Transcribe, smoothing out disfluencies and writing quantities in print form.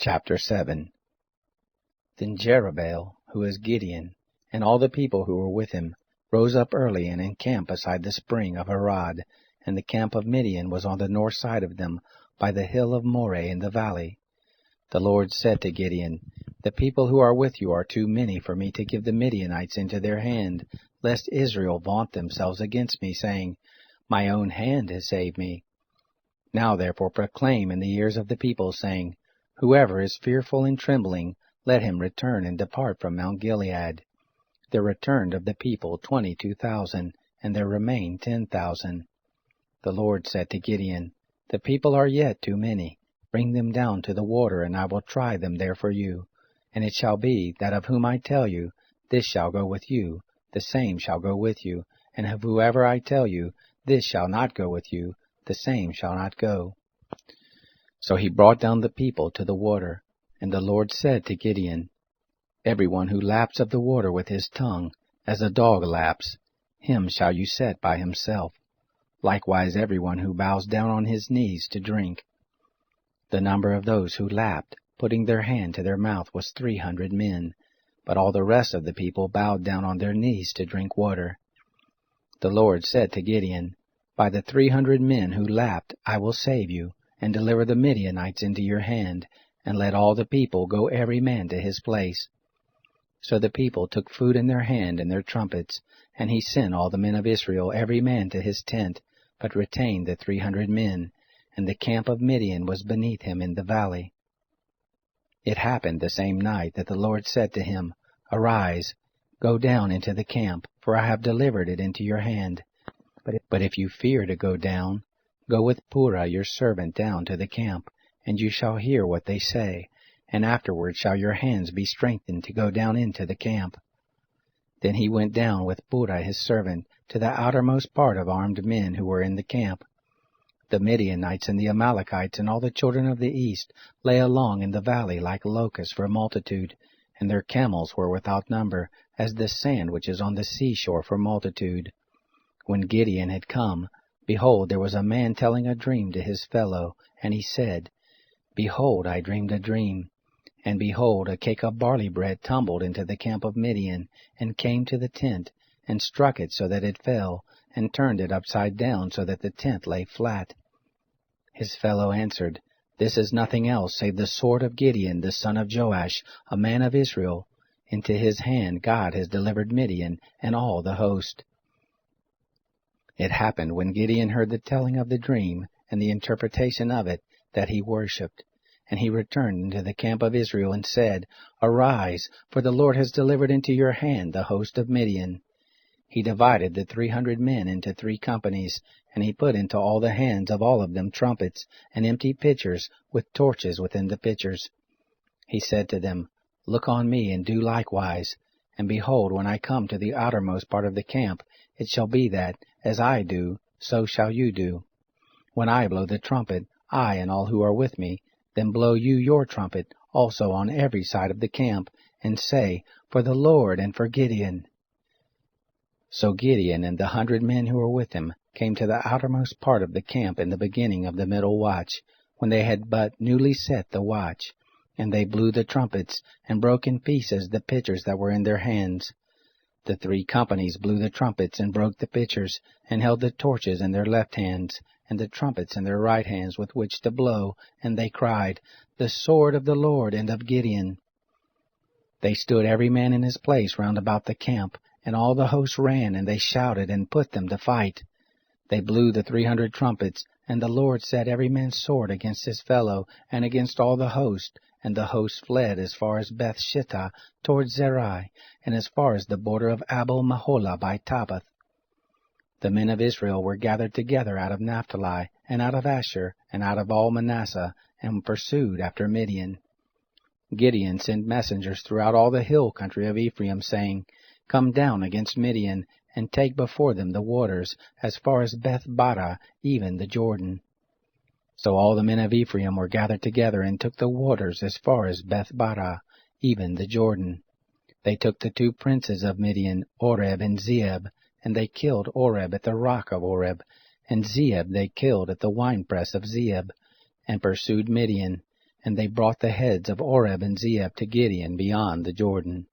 Chapter 7. Then Jerubbaal, who is Gideon, and all the people who were with him, rose up early and encamped beside the spring of Harod, and the camp of Midian was on the north side of them, by the hill of Moreh in the valley. The Lord said to Gideon, The people who are with you are too many for me to give the Midianites into their hand, lest Israel vaunt themselves against me, saying, My own hand has saved me. Now therefore proclaim in the ears of the people, saying, Whoever is fearful and trembling, let him return and depart from Mount Gilead. There returned of the people 22,000, and there remained 10,000. The Lord said to Gideon, The people are yet too many. Bring them down to the water, and I will try them there for you. And it shall be, that of whom I tell you, this shall go with you, the same shall go with you. And of whoever I tell you, this shall not go with you, the same shall not go. So he brought down the people to the water. And the Lord said to Gideon, Everyone who laps of the water with his tongue, as a dog laps, him shall you set by himself. Likewise everyone who bows down on his knees to drink. The number of those who lapped, putting their hand to their mouth, was 300 men, but all the rest of the people bowed down on their knees to drink water. The Lord said to Gideon, By the 300 men who lapped I will save you, and deliver the Midianites into your hand, and let all the people go every man to his place. So the people took food in their hand and their trumpets, and he sent all the men of Israel every man to his tent, but retained the 300 men, and the camp of Midian was beneath him in the valley. It happened the same night that the Lord said to him, Arise, go down into the camp, for I have delivered it into your hand. But if you fear to go down, go with Purah your servant down to the camp, and you shall hear what they say, and afterward shall your hands be strengthened to go down into the camp. Then he went down with Purah his servant to the outermost part of armed men who were in the camp. The Midianites and the Amalekites and all the children of the east lay along in the valley like locusts for multitude, and their camels were without number, as the sand which is on the seashore for multitude. When Gideon had come, behold, there was a man telling a dream to his fellow, and he said, Behold, I dreamed a dream. And behold, a cake of barley bread tumbled into the camp of Midian, and came to the tent, and struck it so that it fell, and turned it upside down so that the tent lay flat. His fellow answered, This is nothing else save the sword of Gideon the son of Joash, a man of Israel. Into his hand God has delivered Midian and all the host. It happened when Gideon heard the telling of the dream and the interpretation of it, that he worshipped. And he returned into the camp of Israel and said, Arise, for the Lord has delivered into your hand the host of Midian. He divided the 300 men into 3 companies, and he put into all the hands of all of them trumpets, and empty pitchers, with torches within the pitchers. He said to them, Look on me, and do likewise. And behold, when I come to the outermost part of the camp, it shall be that, as I do, so shall you do. When I blow the trumpet, I and all who are with me, then blow you your trumpet also on every side of the camp, and say, For the Lord and for Gideon. So Gideon and the 100 men who were with him came to the outermost part of the camp in the beginning of the middle watch, when they had but newly set the watch. And they blew the trumpets, and broke in pieces the pitchers that were in their hands. The 3 companies blew the trumpets, and broke the pitchers, and held the torches in their left hands, and the trumpets in their right hands with which to blow, and they cried, The sword of the Lord and of Gideon. They stood every man in his place round about the camp, and all the host ran, and they shouted, and put them to fight. They blew the 300 trumpets, and the Lord set every man's sword against his fellow, and against all the host, and the host fled as far as Beth-shittah toward Zerai, and as far as the border of Abel-Maholah by Tabbath. The men of Israel were gathered together out of Naphtali, and out of Asher, and out of all Manasseh, and pursued after Midian. Gideon sent messengers throughout all the hill country of Ephraim, saying, Come down against Midian, and take before them the waters, as far as Beth-barah, even the Jordan. So all the men of Ephraim were gathered together, and took the waters as far as Beth-barah, even the Jordan. They took the 2 princes of Midian, Oreb and Zeeb, and they killed Oreb at the rock of Oreb, and Zeeb they killed at the winepress of Zeeb, and pursued Midian, And they brought the heads of Oreb and Zeeb to Gideon beyond the Jordan.